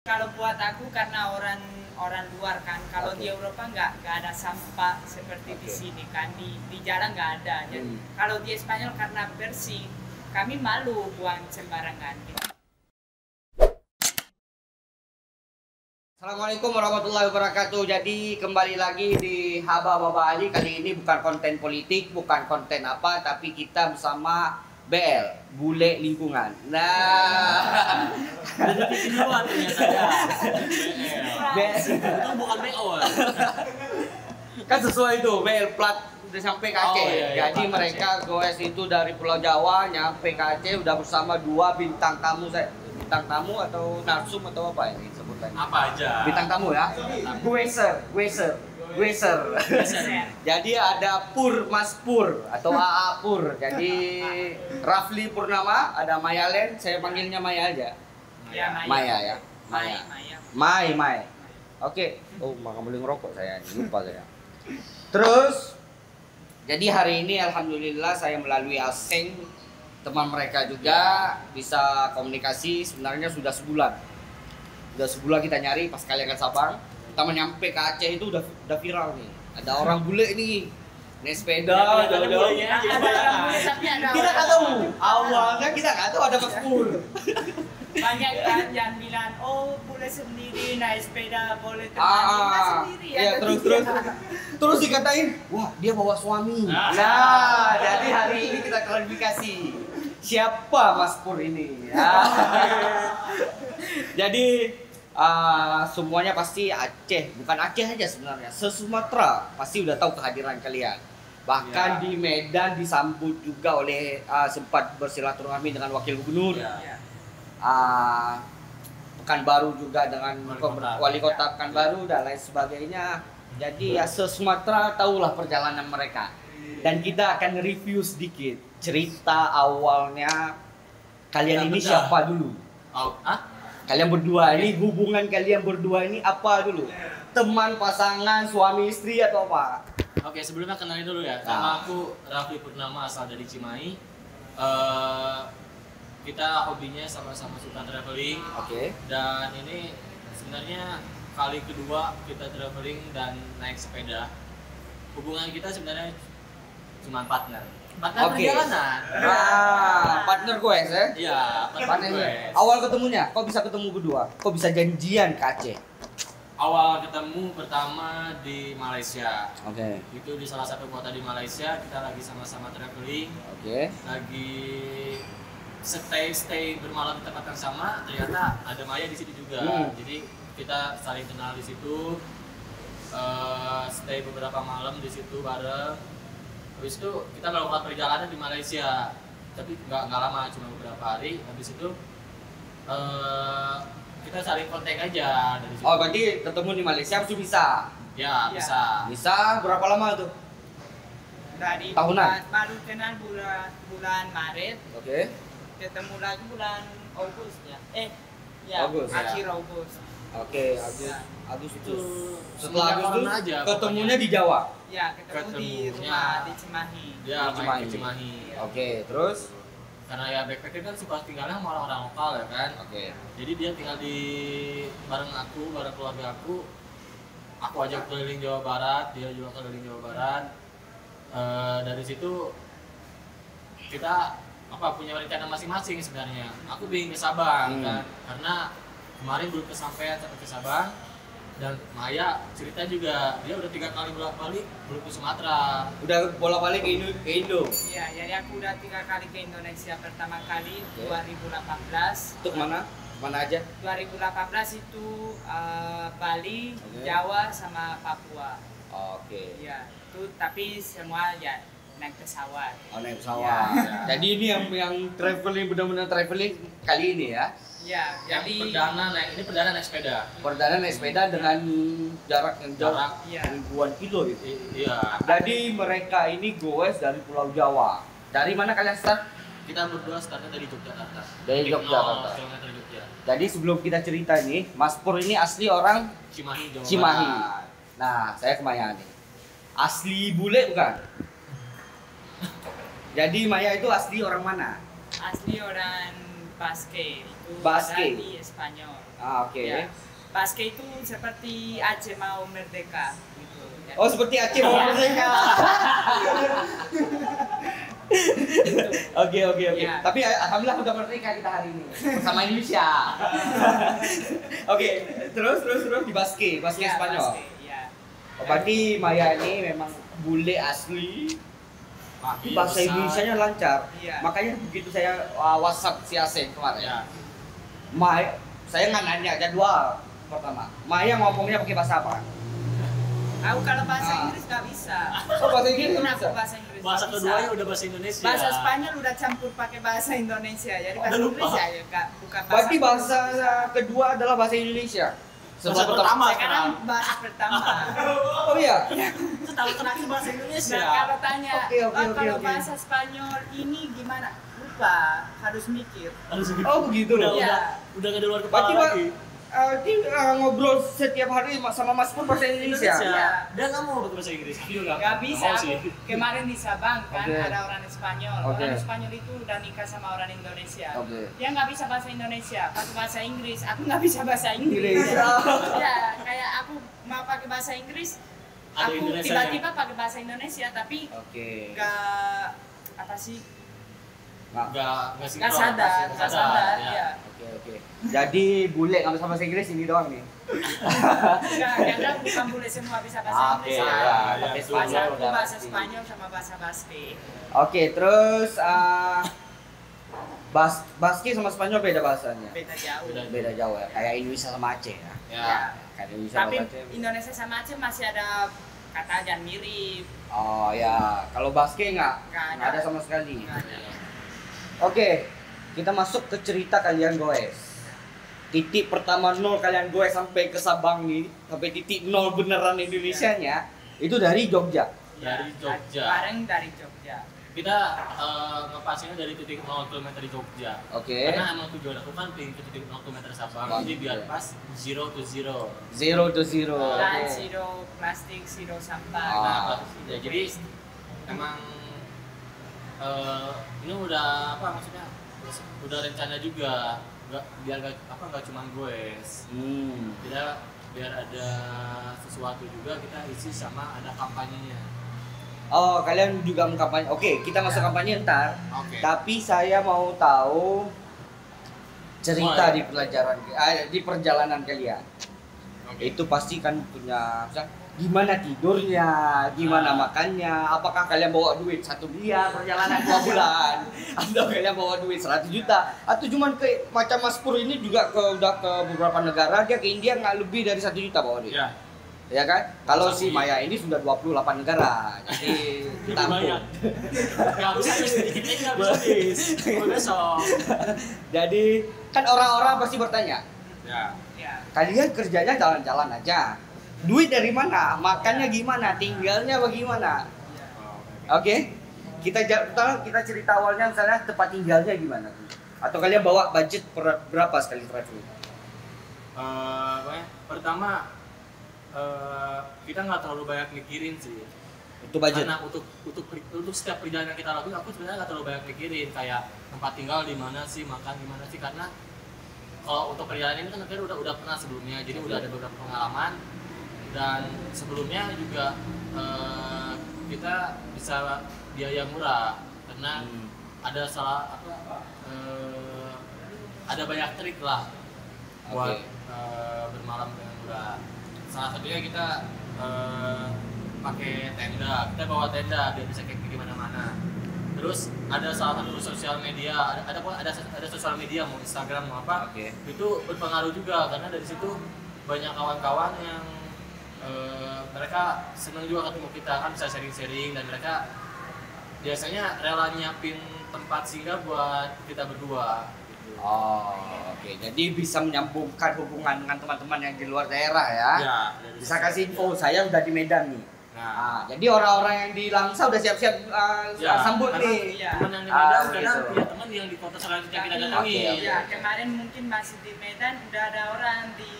Kalau buat aku karena orang luar kan, kalau di Eropa nggak ada sampah seperti di sini kan, di jalan nggak ada. Jadi kalau di Spanyol karena bersih, kami malu buang sembarangan. Assalamualaikum warahmatullahi wabarakatuh. Jadi kembali lagi di Haba Baba Ali. Kali ini bukan konten politik, bukan konten apa, tapi kita bersama BL, Bule Lingkungan. Nah, BL itu bukan BO. kan sesuai itu BL plat udah sampai ke Aceh. Jadi mereka goes itu dari Pulau Jawa nyampe ke Aceh udah bersama dua bintang tamu saya. Bintang tamu atau narsum atau apa ini sebutannya? Apa aja? Bintang tamu ya. Gueser. Jadi ada Mas Pur atau AA Pur. Jadi Rafli Purnama, ada Maya Len, saya panggilnya Maya aja. Maya ya. Mai. Oke. Oh, makan beli ngerokok saya, lupa saya. Terus jadi hari ini alhamdulillah saya melalui Aseng teman mereka juga bisa komunikasi sebenarnya sudah sebulan. Sudah sebulan kita nyari pas kalian ke Sabang. Kita nyampe ke Aceh itu udah kita ada orang bule ini naik sepeda jauh-jauh. Kita nggak tahu awalnya kita nggak tahu ada Mas Pur. Banyak kan yang bilang, oh boleh sendiri naik sepeda, boleh temani sendiri ya. Iya, terus dikatain, wah dia bawa suami. Nah, jadi hari ini kita klarifikasi siapa Mas Pur ini. Jadi semuanya pasti Aceh, bukan Aceh aja sebenarnya, se-Sumatera pasti udah tahu kehadiran kalian. Bahkan di Medan disambut juga oleh sempat bersilaturahmi dengan Wakil Gubernur. Pekanbaru juga dengan Wali Kota Pekanbaru dan lain sebagainya. Jadi ya se-Sumatera tahulah perjalanan mereka. Dan kita akan review sedikit cerita awalnya kalian ini siapa dulu? Kalian berdua ini, hubungan kalian berdua ini apa dulu? Teman, pasangan, suami, istri atau apa? Oke, sebelumnya kenalin dulu ya. Nama aku Rafli Purnama, asal dari Cimahi. Kita hobinya sama-sama suka traveling. Oke. Dan ini sebenarnya kali kedua kita traveling dan naik sepeda. Hubungan kita sebenarnya cuma partner perjalanan. Partner gue ya? Iya, partner gue. Awal ketemunya, kok bisa ketemu berdua? Kok bisa janjian ke Aceh? Awal ketemu pertama di Malaysia. Oke. Itu di salah satu kota di Malaysia, kita lagi sama-sama traveling. Oke. Lagi stay bermalam di tempat yang sama, ternyata ada Maya di situ juga. Jadi kita saling kenal di situ. Stay beberapa malam di situ bareng. Habis itu kita melakukan perjalanan di Malaysia, tapi nggak lama, cuma beberapa hari. Habis itu kita saling kontak aja dari situ. Oh, berarti ketemu di Malaysia harus bisa? Ya, bisa. Bisa berapa lama tuh? Dari Tahunan? baru kenal bulan Maret. Oke. Ketemu lagi bulan Agustus ya. Agustus, akhir Agustus. Oke, Agustus. Setelah Agustus aja, ketemunya di Jawa. Ya, ketemu di rumah di Cimahi. Ya, Di main ke Cimahi. Oke, terus? Karena ya backpacker kan suka tinggalnya sama orang-orang lokal ya kan. Oke. Jadi dia tinggal bareng keluarga aku. Aku ajak keliling Jawa Barat, dia juga keliling Jawa Barat. Dari situ kita punya rencana masing-masing sebenarnya. Aku ingin ke Sabang kan, karena kemarin belum kesampaian sampai ke Sabang. Dan Maya cerita juga dia udah 3 kali bolak-balik belum ke Sumatera. Udah bolak-balik ke Indo. Iya, jadi aku udah 3 kali ke Indonesia. Pertama kali 2018. Itu kemana? Mana aja? 2018 itu Bali, Jawa sama Papua. Oke. Iya, itu tapi semua ya naik pesawat. Oh, naik pesawat. Ya. Jadi ini yang traveling benar-benar traveling kali ini ya. Iya, jadi ini perdana naik sepeda. Perdana naik sepeda dengan jarak yang jauh, ribuan kilo gitu. Iya. Jadi mereka ini goes dari Pulau Jawa. Dari mana kalian start? Kita berdua startnya dari Yogyakarta. Dari Yogyakarta. Kilometer Jogja. Jadi sebelum kita cerita ini, Mas Pur ini asli orang Cimahi, Jawa Cimahi. Barat. Nah, saya ke Maya nih. Asli bule bukan? Jadi Maya itu asli orang mana? asli orang Basque, itu Basque. ada di Spanyol. Oke. Ya. Basque itu seperti Aceh mau merdeka gitu. Oh, seperti Aceh mau merdeka. Oke. Ya. Tapi alhamdulillah udah merdeka kita hari ini bersama Indonesia. Oke, terus di Basque Ya, Spanyol. Basque, ya. Oh, berarti Maya ini memang bule asli. Bahasa Indonesianya lancar. Iya. Makanya begitu saya WhatsApp si Aseng kemarin. Ya. Maya, saya nggak nanya jadwal pertama. Maya ngomongnya pakai bahasa apa? Aku kalau bahasa Inggris nggak bisa. Oh, bahasa Inggris Pun nggak aku bisa? bahasa Inggris Bahasa nggak bisa. keduanya udah bahasa Indonesia. Bahasa Spanyol udah campur pakai bahasa Indonesia. Jadi bahasa Udah lupa. Indonesia ya Kak, bukan bahasa. Berarti bahasa kedua adalah bahasa Indonesia. Bahasa pertama Sekarang bahasa pertama. Oh iya. Setahun terakhir bahasa Indonesia. Nah, kalau tanya, Oke. kalau bahasa Spanyol ini gimana? Lupa, harus mikir. Oh begitu. Iya. Udah nggak di luar kepala Berarti lagi. ngobrol setiap hari sama Mas Pur bahasa Indonesia. Iya. Dia nggak mau pakai bahasa Inggris. Aku juga Gak bisa, mau aku sih. kemarin di Sabang kan Oke. ada orang Spanyol. Oke. Orang Spanyol itu udah nikah sama orang Indonesia. Oke. Dia nggak bisa bahasa Indonesia, pakai bahasa Inggris. Aku nggak bisa bahasa Inggris. Inggris. Ya, kayak aku mau pakai bahasa Inggris, Ada aku Indonesianya. tiba-tiba pakai bahasa Indonesia, tapi Oke. nggak apa sih? Nggak Nggak sadar, ya. Oke. Jadi bule nggak bisa bahasa Inggris ini doang nih. Nggak, kadang bukan boleh semua bisa bahasa Oke, Inggris. ya, Ya. tapi Bahasa aku udah bahasa pasti. Spanyol sama bahasa Basque. Oke, terus Basque sama Spanyol beda bahasanya. Beda jauh. Beda jauh ya. Kayak Indonesia sama Aceh ya. Ya. Kayak Indonesia Tapi sama Aceh. Indonesia sama Aceh masih ada kata yang mirip. Oh ya, kalau Basque nggak ada sama sekali. Nggak ada. Oke, kita masuk ke cerita kalian goes. Titik pertama nol kalian goes sampai ke Sabang nih, sampai titik nol beneran Indonesianya, itu dari Jogja. Dari Jogja. Bareng dari Jogja. Kita ngepasinnya dari titik 0 km di Jogja. Oke. Karena emang tujuan aku kan pengen ke titik 0 km Sabang, jadi biar pas 0 to 0. 0 to 0. Dan Oke. zero plastik, zero sampah. Ah. Ya, jadi emang ini udah apa maksudnya? Udah rencana juga, nggak cuma gue. Biar ada sesuatu juga kita isi sama ada kampanyenya. Oh, kalian juga mengkampanye. Oke, kita masuk kampanye ntar. Oke. Tapi saya mau tahu cerita Oh, iya. di perjalanan kalian. Oke. Itu pasti kan punya misalnya, gimana tidurnya, gimana makannya, apakah kalian bawa duit 1 miliar perjalanan 2 bulan, atau kalian bawa duit 100 juta, atau cuman ke macam Mas Pur ini juga udah ke beberapa negara, dia ke India nggak lebih dari 1 juta bawa duit. Ya. Ya kan? Kalau si Iya. Maya ini sudah 28 negara, jadi tampung. Lumayan. Nggak bisa sedikit aja nggak bisa bis. Besok. Jadi kan orang-orang pasti bertanya, Ya. Ya. kalian kerjanya jalan-jalan aja, duit dari mana, makannya gimana, tinggalnya bagaimana? Oke, kita cerita awalnya misalnya tempat tinggalnya gimana tuh? Atau kalian bawa budget berapa sekali traveling? Pertama kita nggak terlalu banyak mikirin sih. Itu budget. Karena untuk setiap perjalanan yang kita lakuin, aku sebenarnya nggak terlalu banyak mikirin kayak tempat tinggal di mana sih, makan di mana sih, karena kalau untuk perjalanan ini kan akhirnya udah pernah sebelumnya, jadi udah ada beberapa pengalaman dan sebelumnya juga kita bisa biaya murah karena ada ada banyak trik lah buat bermalam dengan murah. Salah satunya kita pakai tenda, kita bawa tenda biar bisa camping di mana-mana. Terus ada salah satu sosial media, ada sosial media mau Instagram mau apa, itu berpengaruh juga karena dari situ banyak kawan-kawan yang mereka senang juga ketemu kita, kan bisa sharing-sharing dan mereka biasanya rela nyiapin tempat singgah buat kita berdua. Gitu. Oh, oke. Jadi bisa menyambungkan hubungan dengan teman-teman yang di luar daerah ya. Bisa kasih info, saya udah di Medan nih. Nah, jadi orang-orang yang di Langsa udah siap-siap sambut nih. Teman yang di Medan kadang gitu. punya teman yang di kota selanjutnya kita datangi. Oke. Ya, kemarin mungkin masih di Medan, udah ada orang di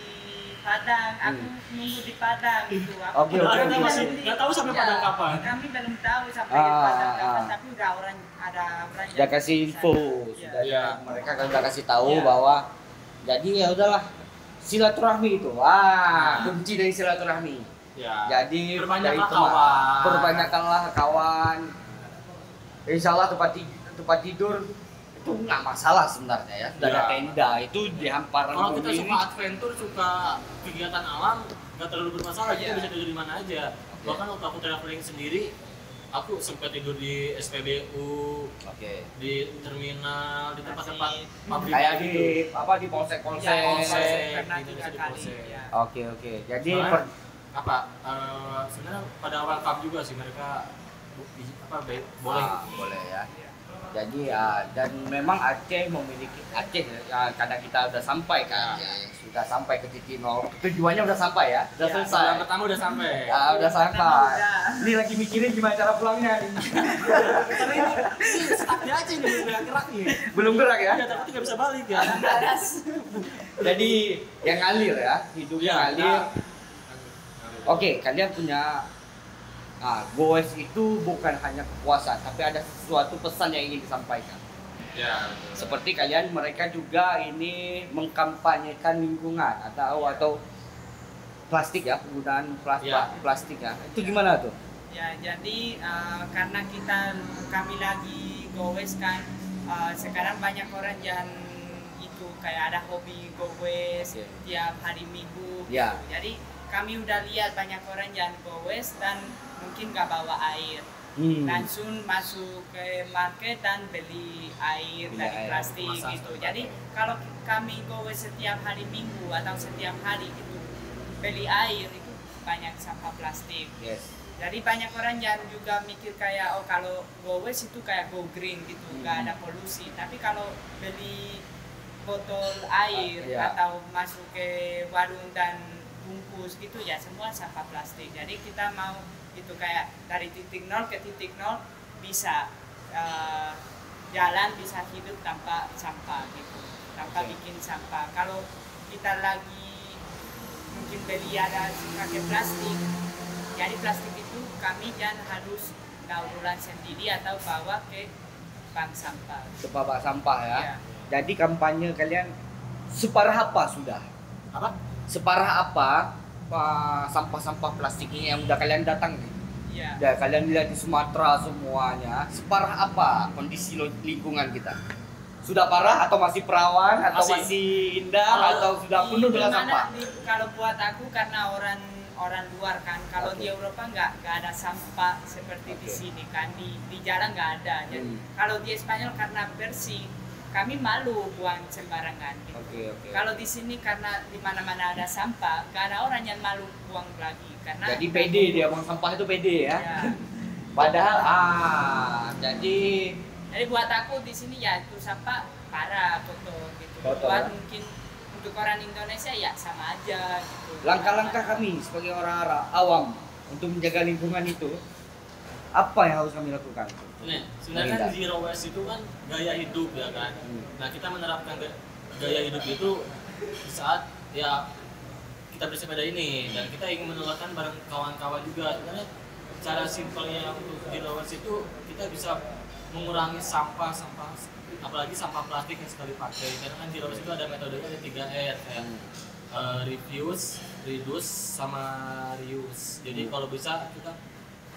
Padang, aku nunggu di Padang gitu. Oke. Kami Masih belum nggak tahu sampai Padang kapan. Kami belum tahu sampai di Padang kapan, tapi udah ada orang Sudah kasih info, Iya. sudah Iya. mereka kan udah kasih tahu Iya. bahwa jadi ya udahlah silaturahmi itu. Wah, kunci dari silaturahmi. Ya. Jadi Perbanyaklah kawan. Perbanyakkanlah kawan. Insya Allah tempat tidur itu nggak masalah sebenarnya ya. Sudah ada tenda itu di hamparan. Kalau kita suka adventure, suka kegiatan alam, nggak terlalu bermasalah. Kita bisa tidur di mana aja. Bahkan waktu aku traveling sendiri, aku sempat tidur di SPBU, di terminal, di tempat-tempat pabrik kayak gitu. di polsek-polsek. Pernah Di 3 polsek. kali. Ya. Oke. Jadi sebenarnya pada welcome juga sih mereka boleh. Boleh ya. Jadi dan memang Aceh memiliki karena kita udah sampai kan, sudah sampai ke titik nol. Tujuannya udah sampai ya, udah selesai. Bulan pertama udah sampai. Udah sampai. Ini lagi mikirin gimana cara pulangnya nih. Stucknya aja ini belum gerak nih. Belum gerak ya? Ya, tapi nggak bisa balik ya. Jadi yang ngalir ya, hidupnya ngalir. Oke, kalian punya goes itu bukan hanya kepuasan, tapi ada sesuatu pesan yang ingin disampaikan. Ya. Seperti mereka juga ini mengkampanyekan lingkungan atau plastik ya, penggunaan plastik ya. Itu gimana tuh? Ya, jadi karena kami lagi goes kan, sekarang banyak orang yang itu kayak ada hobi goes tiap hari Minggu. Ya. Jadi kami udah lihat banyak orang yang goes dan mungkin nggak bawa air, langsung masuk ke market dan beli air dari plastik gitu. Jadi kalau kami goes setiap hari Minggu atau setiap hari gitu beli air itu banyak sampah plastik. Jadi banyak orang yang juga mikir kayak kalau goes itu kayak go green gitu, nggak ada polusi. Tapi kalau beli botol air atau masuk ke warung dan bungkus gitu ya semua sampah plastik. Jadi kita mau itu kayak dari titik nol ke titik nol bisa jalan, bisa hidup tanpa sampah gitu, tanpa bikin sampah. Kalau kita lagi mungkin beli ada pakai plastik, jadi plastik itu kami jangan harus daur ulang sendiri atau bawa ke bank sampah. Ke bank sampah ya. Jadi kampanye kalian separah apa sudah? Separah apa sampah-sampah plastik ini yang udah kalian datang nih? Udah kalian lihat di Sumatera semuanya. Separah apa kondisi lingkungan kita? Sudah parah atau masih perawan atau masih indah atau sudah penuh dengan sampah? Kalau buat aku karena orang luar kan, kalau di Eropa nggak ada sampah seperti di sini kan, di jalan nggak ada. Jadi kalau di Spanyol karena bersih, kami malu buang sembarangan gitu. Kalau di sini karena di mana-mana ada sampah, gak ada orang yang malu buang lagi karena jadi pede dia buang sampah itu pede ya. Padahal jadi buat aku di sini ya itu sampah parah kotor gitu. Buat mungkin untuk orang Indonesia ya sama aja gitu. Langkah-langkah kami sebagai orang awam untuk menjaga lingkungan itu apa yang harus kami lakukan? Nih, sebenarnya kan zero waste itu kan gaya hidup ya kan. Nah, kita menerapkan gaya hidup itu di saat ya kita bersepeda ini dan kita ingin menularkan bareng kawan-kawan juga. Sebenarnya cara simpelnya untuk zero waste itu kita bisa mengurangi sampah, apalagi sampah plastik yang sekali pakai. Karena kan zero waste itu ada metodenya, ada 3R kayak reduce, sama reuse. Jadi kalau bisa kita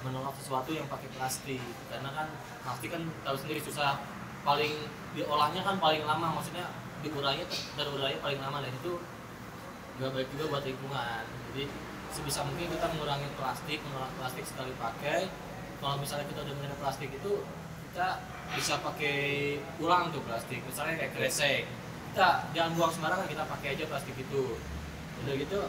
menolak sesuatu yang pakai plastik, karena kan plastik kan tahu sendiri susah, paling diolahnya kan paling lama, maksudnya diurainya paling lama, dan itu nggak baik juga buat lingkungan. Jadi sebisa mungkin kita mengurangi plastik, menolak plastik sekali pakai. Kalau misalnya kita udah menerima plastik itu, kita bisa pakai ulang tuh plastik, misalnya kayak kresek, kita jangan buang sembarangan, kita pakai aja plastik itu. Udah gitu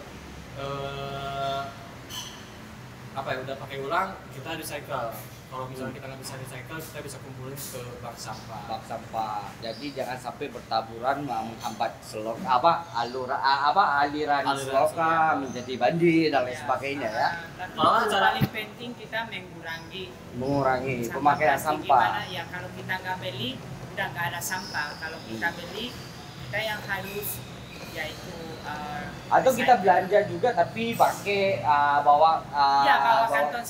udah pakai ulang, kita recycle. Kalau misalnya kita nggak bisa recycle, kita bisa kumpulin ke bank sampah. Jadi jangan sampai bertaburan menghambat aliran selokan menjadi banjir dan lain sebagainya ya. Kalau cara paling penting kita mengurangi pemakaian sampah. Gimana ya, kalau kita nggak beli udah nggak ada sampah. Kalau kita beli, kita yang harus yaitu atau kita belanja juga tapi pakai bawa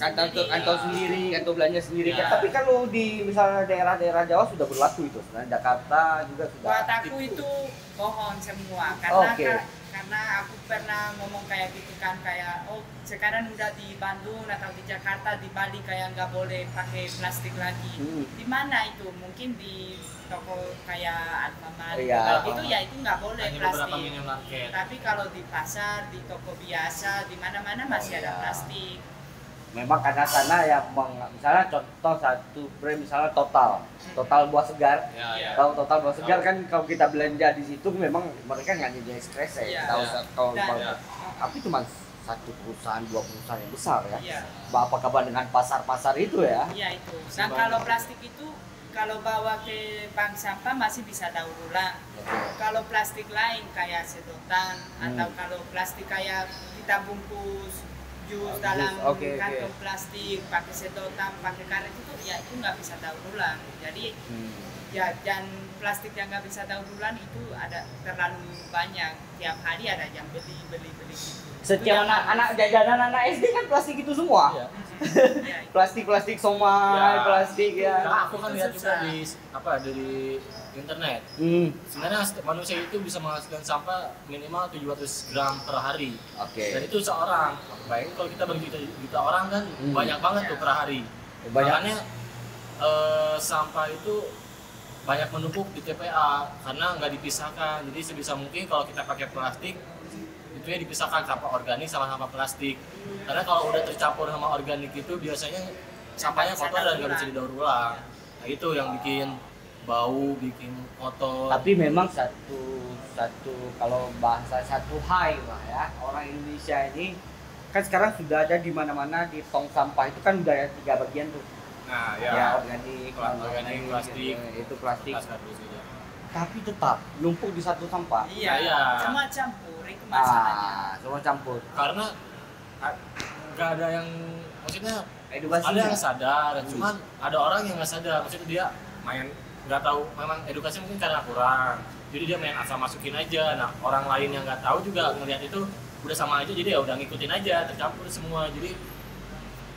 kantong sendiri, kantong belanja sendiri. Ya. Tapi kalau di misalnya daerah-daerah Jawa sudah berlaku itu, sebenarnya Jakarta juga sudah. Buat aku itu bohong semua, karena karena aku pernah ngomong kayak gitu kan, kayak oh sekarang udah di Bandung atau di Jakarta, di Bali kayak nggak boleh pakai plastik lagi. Di mana itu? Mungkin di toko kayak Alfamart gitu ya, itu nggak boleh plastik. Tapi kalau di pasar, di toko biasa, di mana-mana masih ada plastik. Memang karena sana ya, misalnya contoh satu brand misalnya Total Buah Segar. Kalau Total Buah Segar kan kalau kita belanja di situ memang mereka nggak nyediain espresso ya. Kalau tapi cuma satu perusahaan, dua perusahaan yang besar ya. Apa kabar dengan pasar-pasar itu ya? Iya itu. Dan kalau plastik itu kalau bawa ke bank sampah masih bisa daur ulang. Kalau plastik lain kayak sedotan atau kalau plastik kayak kita bungkus jus dalam kantong plastik, pakai sedotan, pakai karet itu ya itu nggak bisa daur ulang. Jadi ya, dan plastik yang nggak bisa daur ulang itu ada terlalu banyak. Tiap hari ada yang beli gitu. Setiap anak jajanan anak SD kan plastik itu semua. Plastik somai, plastik ya. Karena aku kan lihat juga dari internet. Sebenarnya manusia itu bisa menghasilkan sampah minimal 700 gram per hari. Dan itu seorang. Bayangin kalau kita berjuta orang kan banyak banget tuh per hari. Makanya sampah itu banyak menumpuk di TPA karena nggak dipisahkan. Jadi sebisa mungkin kalau kita pakai plastik itu ya dipisahkan sampah organik sama sampah plastik. Karena kalau udah tercampur sama organik itu biasanya sampahnya kotor dan nggak bisa didaur ulang. Nah itu yang bikin bau, bikin kotor. Tapi memang satu kalau bahasa satu high lah ya, orang Indonesia ini kan sekarang sudah ada di mana-mana di tong sampah itu kan udah 3 bagian tuh. Nah ya, organik, plastik, itu plastik. Tapi tetap numpuk di satu sampah. Iya. Cuma campur itu masalahnya. Semua campur. Karena nggak ada yang, maksudnya edukasi. Ada yang sadar, cuman ada orang yang nggak sadar. Maksudnya dia main nggak tahu, memang edukasi mungkin karena kurang. Jadi dia main asal masukin aja. Nah orang lain yang nggak tahu juga ngelihat itu udah sama aja, jadi ya udah ngikutin aja, tercampur semua. Jadi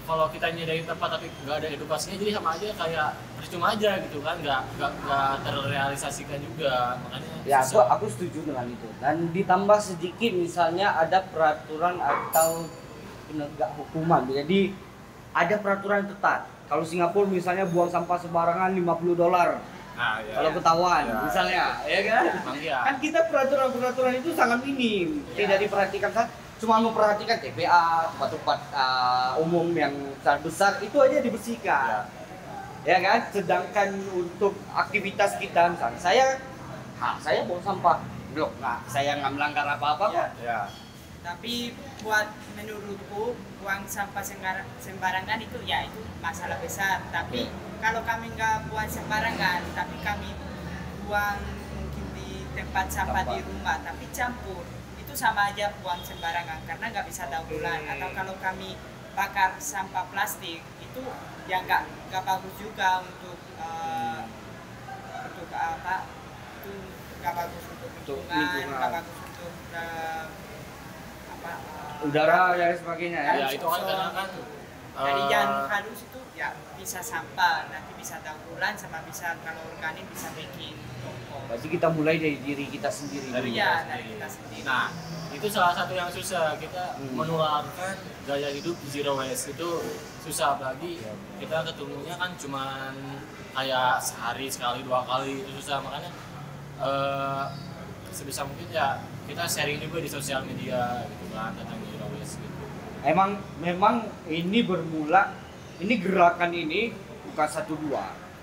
kalau kita nyediain tempat tapi nggak ada edukasinya, jadi sama aja kayak percuma aja gitu kan, nggak terrealisasikan juga. Makanya ya aku setuju dengan itu. Dan ditambah sedikit misalnya ada peraturan atau penegak hukuman. Jadi ada peraturan ketat. Kalau Singapura misalnya buang sampah sembarangan $50. Kalau ketahuan misalnya, ya kan? Kan kita peraturan itu sangat minim, tidak diperhatikan. Cuma memperhatikan TPA, tempat-tempat umum yang besar itu aja dibersihkan, ya kan? Sedangkan untuk aktivitas kita, misalnya saya buang sampah, saya nggak melanggar apa-apa kok. Tapi buat menurutku buang sampah sembarangan itu ya itu masalah besar. Tapi kalau kami nggak buang sembarangan, tapi kami buang mungkin di tempat sampah di rumah, tapi campur, itu sama aja buang sembarangan karena nggak bisa daur ulang. Atau kalau kami bakar sampah plastik itu ya nggak bagus juga untuk apa? Itu nggak bagus untuk lingkungan, nggak bagus untuk udara dan sebagainya ya. Ya itu kan karena kan dari yang halus itu ya bisa sampah, nanti bisa daur ulang sama bisa kalau organik bisa bikin kompos. Berarti kita mulai dari diri kita sendiri. Dari kita sendiri. Nah, itu salah satu yang susah, kita menularkan gaya hidup zero waste itu susah, apalagi kita ketemunya kan cuman kayak sehari sekali 2 kali, itu susah. Makanya sebisa mungkin ya kita sharing juga di sosial media gitu kan tentang zero waste gitu. Memang ini gerakan ini bukan 1-2,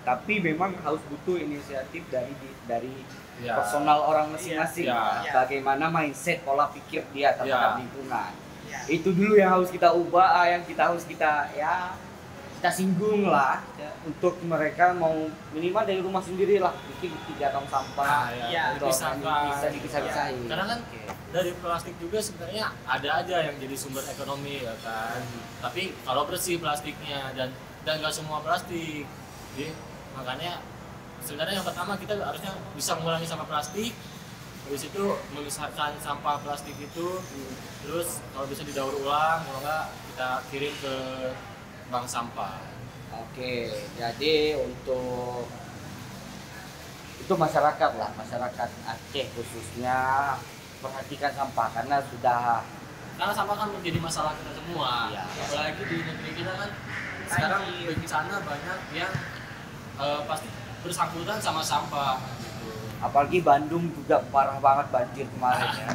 tapi memang harus butuh inisiatif dari personal orang masing-masing. Bagaimana mindset, pola pikir dia terhadap lingkungan. Itu dulu yang harus kita ubah, yang kita singgung lah untuk mereka mau minimal dari rumah sendiri lah bikin 3 tong sampah. Bisa dipisah-pisahin. Karena kan dari plastik juga sebenarnya ada aja yang jadi sumber ekonomi ya kan. Tapi kalau bersih plastiknya dan nggak semua plastik. Jadi makanya sebenarnya yang pertama kita harusnya bisa mengurangi sampah plastik. Habis itu memisahkan sampah plastik itu, terus kalau bisa didaur ulang, kalau nggak kita kirim ke bank sampah. Oke, jadi untuk itu masyarakat Aceh khususnya memperhatikan sampah karena sampah kan menjadi masalah kita semua. Iya. Apalagi di negeri kita kan sekarang di sana banyak yang pasti bersangkutan sama sampah. Gitu. Apalagi Bandung juga parah banget banjir kemarin ya.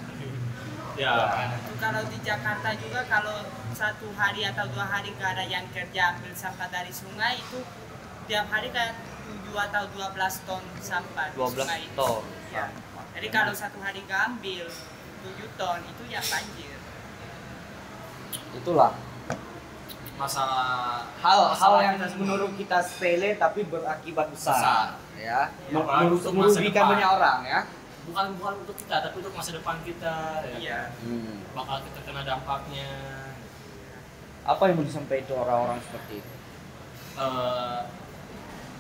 Ya. Kalau di Jakarta juga kalau 1 hari atau 2 hari nggak ada yang kerja ambil sampah dari sungai itu tiap hari kan 7 atau 12 ton sampah di 12 sungai itu. ton. Ya. Jadi kalau 1 hari nggak ambil 7 ton itu ya banjir. Itulah Masalah hal yang kita semua. menurut kita sepele tapi berakibat besar ya. Apalagi untuk masa Merugikan depan. banyak orang ya. bukan untuk kita tapi untuk masa depan kita ya. Iya. Bakal kita kena dampaknya. Apa yang mau disampaikan itu orang-orang seperti itu?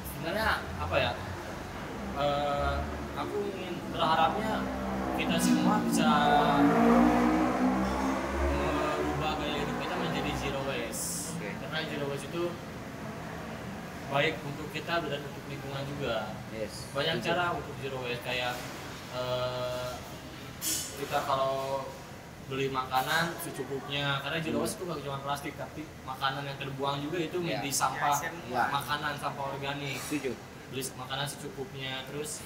Sebenarnya apa ya? Aku ingin berharapnya kita semua bisa merubah gaya hidup kita menjadi zero waste. Oke. Karena zero waste itu baik untuk kita dan untuk lingkungan juga. Yes. Banyak cara untuk zero waste kayak kita kalau beli makanan secukupnya, karena zero waste itu gak cuma plastik tapi makanan yang terbuang juga itu Ya. menjadi sampah Ya. makanan, sampah organik. Setuju. Beli makanan secukupnya, terus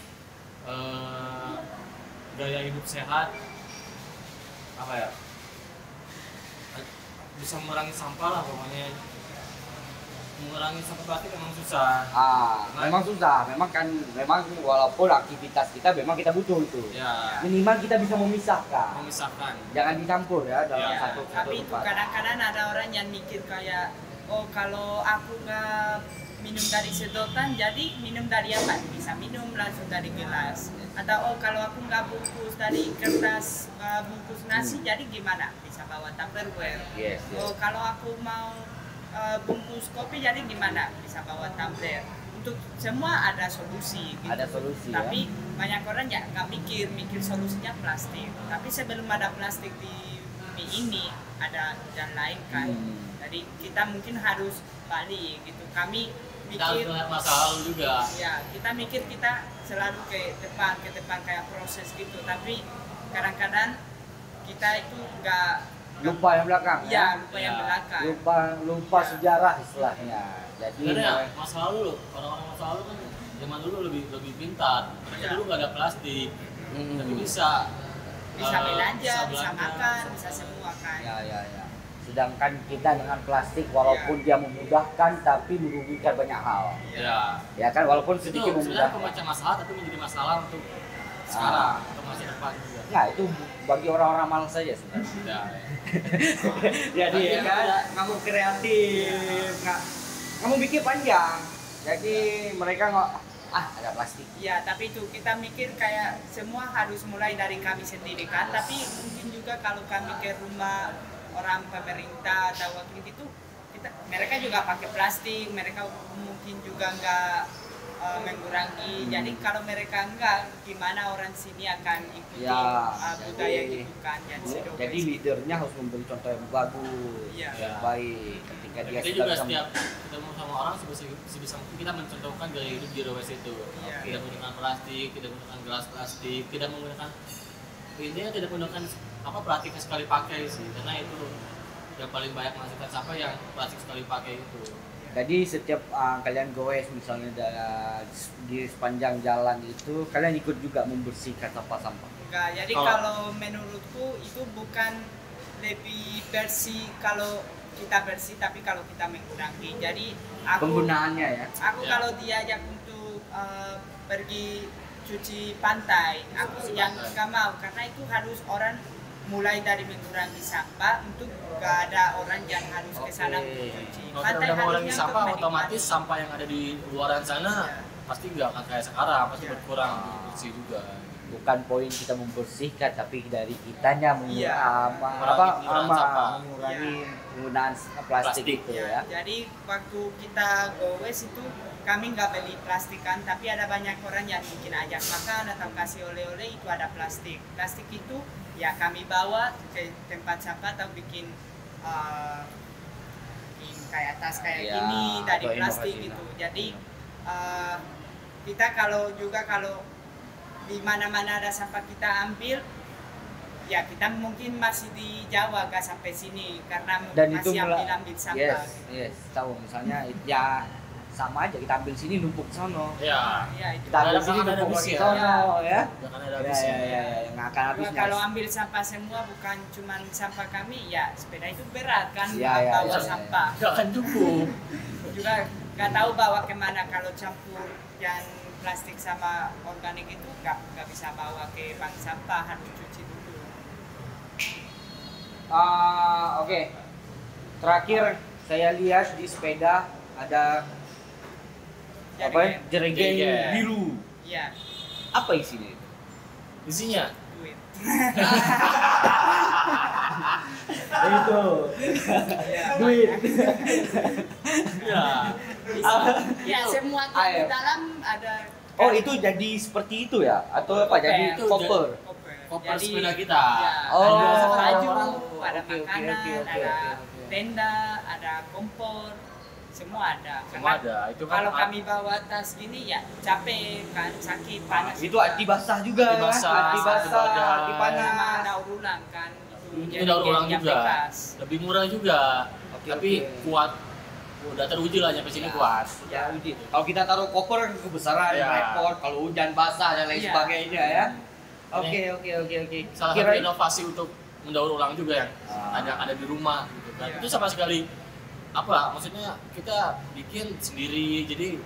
gaya hidup sehat apa ya, bisa mengurangi sampah lah pokoknya. Mengurangi sampah plastik memang susah. Memang susah. Memang walaupun aktivitas kita memang kita butuh itu. Ya, Minimal kita bisa memisahkan. memisahkan. Jangan dicampur ya dalam Ya, satu Tapi itu tempat. kadang-kadang ada orang yang mikir kayak, oh kalau aku nggak minum dari sedotan, jadi minum dari apa? Bisa minum langsung dari gelas. Atau oh kalau aku nggak bungkus dari kertas bungkus nasi, jadi gimana? Bisa bawa Tupperware. Yes. Oh kalau aku mau bungkus kopi, jadi gimana? Bisa bawa tumbler. Untuk semua ada solusi. Gitu. Ada solusi Tapi ya. banyak orang ya nggak mikir solusinya plastik. Tapi sebelum ada plastik di bumi ini ada jalan lain kan. Jadi kita mungkin harus balik gitu. Kami Kita harus mikir, melihat masa lalu juga. ya kita mikir kita selalu ke depan kayak proses gitu. Tapi kadang-kadang kita itu nggak Lupa yang belakang ya lupa yang Ya. belakang. Lupa Ya. sejarah istilahnya. Jadi Sebenarnya masa lalu loh, orang-orang masa lalu kan zaman dulu lebih pintar. Mereka Ya. dulu nggak ada plastik, Hmm. tapi bisa belanja, bisa belanja, makan, bisa bisa semua kan. ya. Sedangkan kita dengan plastik walaupun dia memudahkan tapi merugikan banyak hal. Ya. Ya kan walaupun Itu sedikit sebenarnya memudahkan. pemecah masalah tapi menjadi masalah untuk sekarang, untuk masa depan juga. Nah, itu bagi orang-orang malas saja sebenarnya. Ya. Jadi Tapi ya kan nggak mau kreatif, nggak mau pikir panjang. Jadi mereka nggak ada plastik. Iya, tapi itu kita mikir kayak semua harus mulai dari kami sendiri kan. Tapi mungkin juga kalau kami ke rumah orang pemerintah atau waktu itu mereka juga pakai plastik, mereka mungkin juga nggak mengurangi. Jadi kalau mereka enggak, gimana orang sini akan ikuti budaya gitu kan? Jadi leadernya harus memberi contoh yang bagus, Iya. yang baik. Ketika dia Kita sudah juga bisa setiap ketemu sama orang sebisa mungkin kita mencontohkan gaya hidup zero waste itu. Iya. Tidak menggunakan plastik, tidak menggunakan gelas plastik, tidak menggunakan intinya tidak menggunakan plastik sekali pakai sih, karena itu yang paling banyak menghasilkan sampah yang plastik sekali pakai itu. Jadi setiap kalian goes misalnya di sepanjang jalan itu kalian ikut juga membersihkan sampah-sampah. Enggak, jadi kalau menurutku itu bukan lebih bersih kalau kita bersih, tapi kalau kita mengurangi. Jadi Penggunaannya ya. Aku Ya. kalau diajak untuk pergi cuci pantai, aku yang nggak mau karena itu harus orang mulai dari mengurangi sampah untuk gak ada orang yang harus ke sana untuk cuci. Kalau kita udah mengurangi harusnya sampah, untuk otomatis menikmati. sampah yang ada di luaran sana Ya. pasti nggak akan kayak sekarang, pasti Ya. berkurang bersih juga. Bukan poin kita membersihkan tapi dari kitanya Iya. mengurangi Iya. penggunaan plastik itu Ya, ya. jadi waktu kita goes itu kami nggak beli plastik kan, tapi ada banyak orang yang mungkin ajak makan atau kasih oleh-oleh itu ada plastik. Plastik itu ya kami bawa ke tempat sampah atau bikin kayak tas kayak Ya, gini dari atau plastik inovasi gitu. lah. Jadi kita kalau di mana-mana ada sampah kita ambil, ya kita mungkin masih di Jawa gak sampai sini karena Dan masih itu ambil sampah. Yes, tahu misalnya ya sama aja kita ambil sini numpuk sono. Ya. Ya, itu. Kita ambil sini numpuk habisnya. sono ya. Jangan ada Ya, habisnya. yang nggak akan habisnya. Kalau ambil sampah semua bukan cuma sampah kami, ya sepeda itu berat kan Ya, bawa ya. sampah. Gak akan cukup. Juga nggak tahu bawa kemana kalau campur yang plastik sama organik itu nggak bisa bawa ke bank sampah, harus cuci dulu. Oke. Terakhir saya lihat di sepeda ada apa? Jerigen Jerigen. biru. Iya, Apa isinya itu? Isinya duit. Itu. Iya, Duit. ya. Ya semua tuh di dalam ada. Oh, itu jadi seperti itu ya? Atau apa? Jadi Itu koper. Koper sepeda kita. Ya, Oh. ada baju, ada Oke, oke, makanan, oke, oke, ada oke. tenda, ada kompor, semua ada. Semua Karena ada. Itu kan kalau kami bawa tas gini ya capek kan, sakit, panas. Itu anti basah juga. Anti basah, anti basah, anti badan. anti panas. sama daur ulang kan. itu daur ulang yang juga. bekas. Lebih murah juga. Oke, Tapi oke. kuat. Udah teruji lah sampai sini kuat. Ya, uji. Kalau kita taruh koper kebesaran, Ya. repot. Kalau hujan basah dan lain Iya. sebagainya ya. Oke. Salah Kira- satu inovasi untuk mendaur ulang juga yang Ah. ada di rumah gitu kan. Iya. Itu sama sekali apa maksudnya kita bikin sendiri jadi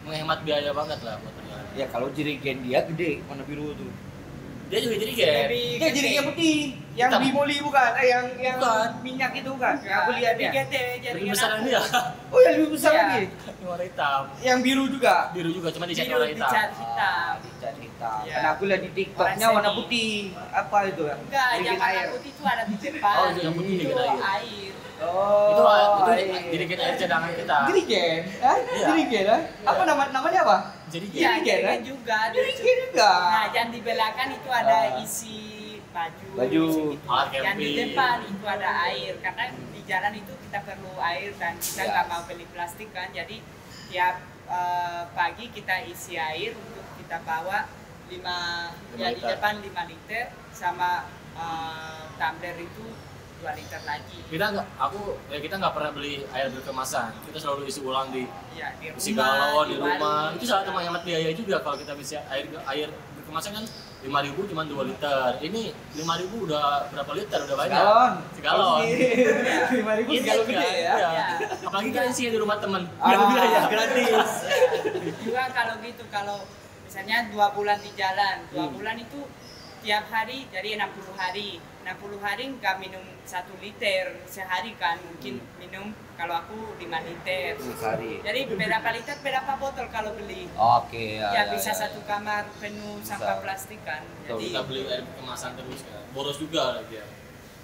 menghemat biaya banget lah buat perjalanan. Ya kalau jerigen dia gede, warna biru tuh. Dia juga jadi kayak Lebih Dia gede. jerigen putih, yang Hitam. bimoli bukan? yang Bukan. minyak itu kan? Ya, Yang aku lihat lebih ya. gede jadi lebih besar dari dia. Oh, yang lebih besar Iya. lagi. Warna hitam. Yang biru juga. Biru juga cuma dicat Biru warna hitam. dicat hitam. Dicat hitam. Iya. Karena aku lihat di TikToknya Warna warna semi. putih. Apa itu ya? Enggak, yang Jerigen warna air. putih itu ada di depan. Oh, yang putih itu dikit air. air. Oh, Itu air. jadikan air cadangan kita. Jerigen? Hah? Iya. Jerigen? Hah? Apa namanya apa? Jadi Iya, Jerigen, jerigen juga. Jerigen juga. Nah, yang di belakang itu ada Ah. isi baju. Baju. isi gitu. Alat Yang di camping. depan itu ada air karena di jalan itu kita perlu air dan kita Ya. nggak mau beli plastik kan. Jadi tiap pagi kita isi air untuk kita bawa 5 ya di liter. depan 5 liter sama tumbler itu 2 liter lagi. Kita nggak pernah beli air berkemasan. Kita selalu isi ulang di Ya, di isi rumah, galon di warung. rumah. Itu salah satu menghemat biaya juga kalau kita bisa air berkemasan kan 5.000 cuma 2 liter. Ini 5.000 udah berapa liter? Udah banyak. Galon. Segalon. 5.000 Iya, segalon gede ya. Iya. Apalagi kan isinya di rumah temen. Gratis. Juga kalau gitu, kalau misalnya 2 bulan di jalan, 2 bulan itu tiap hari jadi 60 hari. 60 hari nggak minum 1 liter sehari kan, mungkin minum kalau aku 5 liter. Sehari. Jadi berapa liter, berapa botol kalau beli? Oke, Ya, bisa satu kamar penuh sampah plastik kan. Betul. Jadi Kita beli air kemasan terus kan. Boros juga lagi ya.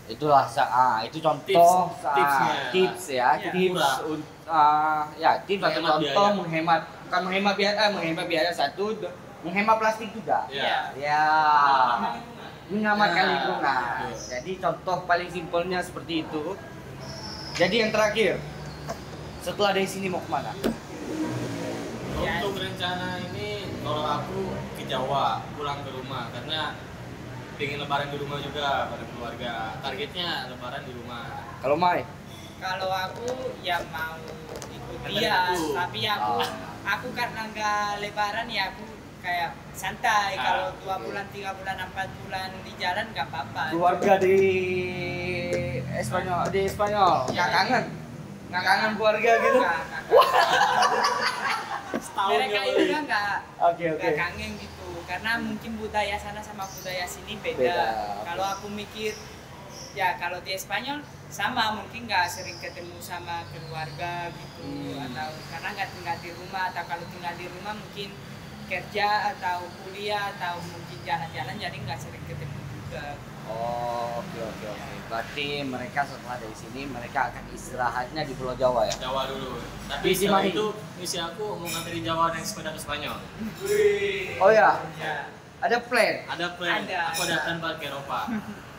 Itulah itu contoh Tips ya, Iya. tips Murah. tips atau Menghemat contoh biaya. bukan menghemat biaya satu, menghemat plastik juga. Iya. Ya, menyelamatkan Nah, lingkungan. betul. Jadi contoh paling simpelnya seperti itu. Jadi yang terakhir, setelah dari sini mau kemana? Untuk rencana ini kalau aku ke Jawa pulang ke rumah karena pengen lebaran di rumah juga bareng keluarga. Targetnya lebaran di rumah. Kalau Mai? kalau aku ya mau ikut Kan dia, tadi itu. tapi aku karena nggak lebaran ya aku kayak santai. Kalau 2 bulan, 3 bulan, 4 bulan di jalan nggak apa-apa. Keluarga di Spanyol, Iya. nggak kangen keluarga gitu? Nggak. Mereka ya, juga nggak Oke. nggak kangen gitu, karena mungkin budaya sana sama budaya sini beda. Beda, oke. Kalau aku mikir ya kalau di Spanyol sama, mungkin nggak sering ketemu sama keluarga gitu, atau karena nggak tinggal di rumah, atau kalau tinggal di rumah mungkin kerja atau kuliah atau mungkin jalan-jalan, jadi nggak sering ketemu juga. Oh, oke. Berarti mereka setelah dari sini mereka akan istirahatnya di Pulau Jawa ya? Jawa dulu. Tapi Misi setelah Mahi. itu misi aku mau nganterin Jawa naik sepeda ke Spanyol. Oh ya, Ya, ada plan Ada plan. Ada. Aku ada plan buat ke Eropa.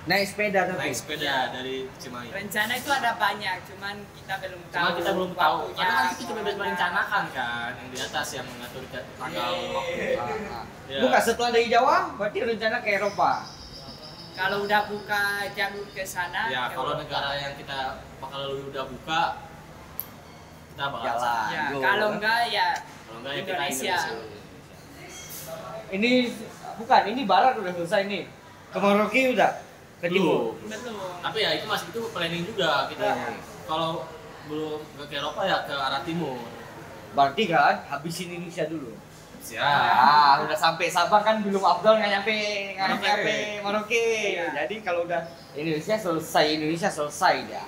naik sepeda tapi. Naik sepeda dari Cimahi. rencana itu ada banyak, cuman kita belum tahu. Cuma kita belum tahu. waktunya Karena kan kita cuma bisa kemana. merencanakan kan, yang di atas yang mengatur tanggal waktu. Ah. Ya. Bukan setelah dari Jawa, berarti rencana ke Eropa. Kalau udah buka jalur ke sana. Ya kalau negara yang kita bakal udah buka, kita bakal Jalan. Ya, Go. kalau enggak ya Kalau enggak ya kita Indonesia. Ini bukan, ini barat udah selesai nih. Ke Merauke udah. Ke timur. Belum. Tapi ya itu masih itu planning juga kita. Kalau belum ke Eropa ya ke arah timur. Berarti kan habisin Indonesia dulu. Siap. Udah sampai Sabang kan belum Abdul nggak nyampe Merauke. Iya. Jadi kalau udah Indonesia selesai dia.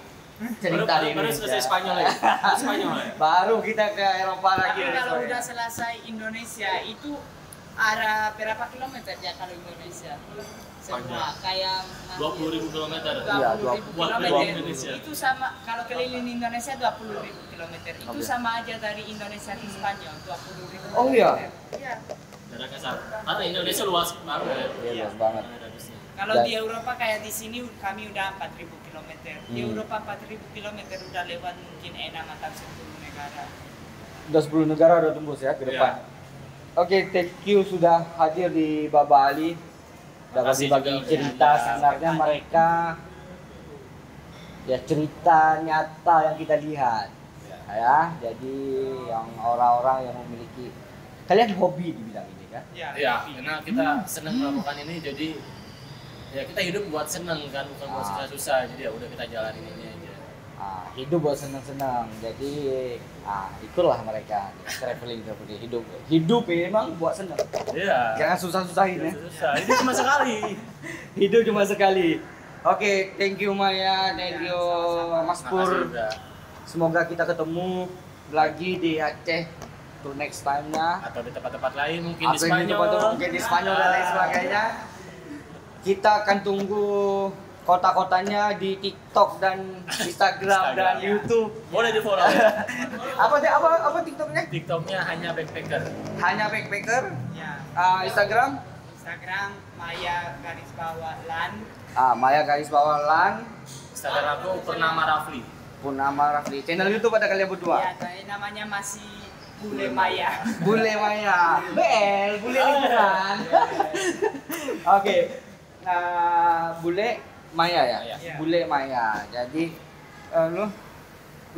Cerita di baru Indonesia. selesai Spanyol ya. Spanyol ya. Baru kita ke Eropa lagi. Tapi kalau udah selesai Indonesia itu arah berapa kilometer ya kalau Indonesia? Semua kayak 20.000 kilometer. Iya, 20.000 buat kilometer. Indonesia. Itu sama kalau keliling Indonesia 20.000 kilometer. Itu Oke. sama aja dari Indonesia ke Spanyol 20.000 kilometer. Oh iya? Iya. Jaraknya sama. Karena Indonesia luas banget. Iya, luas banget. Kalau Dan- di Eropa kayak di sini kami udah 4.000 kilometer. Di Hmm. Eropa 4.000 kilometer udah lewat mungkin 6 atau 10 negara. Udah 10 negara udah tembus ya ke depan. Oke, thank you sudah hadir di Baba Ali. Udah Makasih bagi-bagi juga cerita udah sebenarnya mereka ya cerita nyata yang kita lihat. Ya, jadi yang orang-orang yang memiliki kalian hobi di bidang ini kan? Iya, karena kita senang melakukan ini jadi ya kita hidup buat seneng kan bukan buat susah-susah jadi ya udah kita jalanin ini aja. Hidup buat senang-senang. Jadi itulah mereka traveling hidup memang buat senang. Iya. Jangan susah-susahin ya. Susah. Ini cuma sekali. Hidup cuma sekali. Oke, thank you Maya, thank you Mas Makasih Pur. juga. Semoga kita ketemu lagi di Aceh to next time-nya. Atau di tempat-tempat lain mungkin di Atau di Spanyol. tempat-tempat mungkin di Spanyol dan lain sebagainya. Kita akan tunggu kota-kotanya di TikTok dan Instagram dan YouTube. Boleh di follow ya. Apa TikToknya? TikToknya hanya backpacker. Hanya backpacker. Ya. Instagram Instagram Maya_lan. Maya_lan. Instagram aku Purnama Rafli. Purnama Rafli. Channel YouTube ada kalian berdua. Ya, tapi namanya masih Bule Maya. Bule Maya. Bule lingkungan. Oke. Bule Maya ya. Iya. Bule Maya. Jadi lu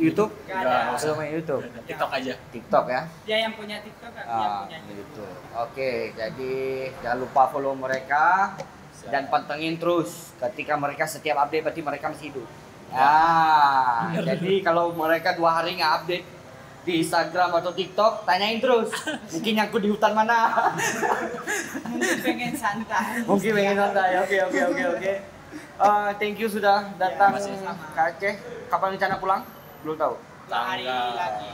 YouTube? Gak ada. Lu main YouTube. TikTok aja. TikTok ya. Dia yang punya TikTok, aku yang punya YouTube. Gitu. Oke, jadi jangan lupa follow mereka dan pantengin terus. Ketika mereka setiap update berarti mereka masih hidup. Jadi kalau mereka 2 hari nggak update di Instagram atau TikTok, tanyain terus. Mungkin nyangkut di hutan mana? Mungkin pengen santai. Mungkin pengen santai. Oke. Thank you sudah datang sama-sama. ke Aceh. Kapan rencana pulang? Belum tahu. 2 hari lagi.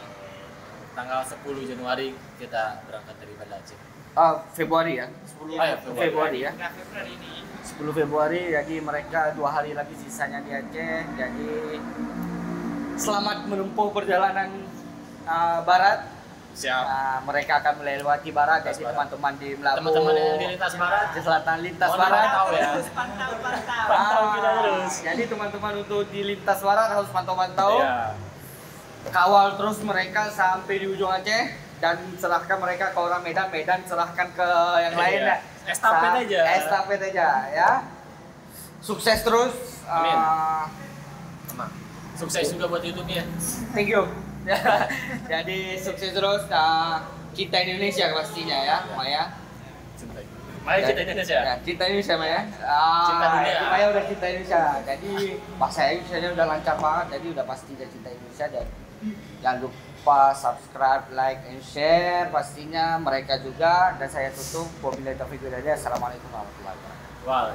Tanggal 10 Januari kita berangkat dari Banda Aceh. Februari ya. 10 ya, Februari ya. Udah Februari ini. 10 Februari, jadi mereka 2 hari lagi sisanya di Aceh. Jadi selamat menempuh perjalanan barat. Siap. Mereka akan melewati barat, jadi teman-teman di Melabu, Teman-teman yang di lintas barat, di selatan lintas mohon barat. pantau ya. Terus pantau. Pantau kita terus. Jadi teman-teman untuk di lintas barat harus pantau-pantau. Iya. Kawal terus mereka sampai di ujung Aceh dan serahkan mereka ke orang Medan, serahkan ke yang lain Iya. ya. Estafet aja. Estafet aja ya. Sukses terus. Amin. Sama. Sukses juga buat YouTube-nya. Thank you. Jadi sukses terus. Cinta Indonesia pastinya ya, Maya. Maya cinta Indonesia. Ya, cinta Indonesia Maya. Cinta dunia. Maya udah cinta Indonesia. Jadi bahasa Indonesia udah lancar banget. Jadi udah pasti dia cinta Indonesia dan jangan lupa subscribe, like, and share. Pastinya mereka juga. Dan saya tutup. Wabillahi taufiq wal hidayah. Assalamualaikum warahmatullahi wabarakatuh. Wow.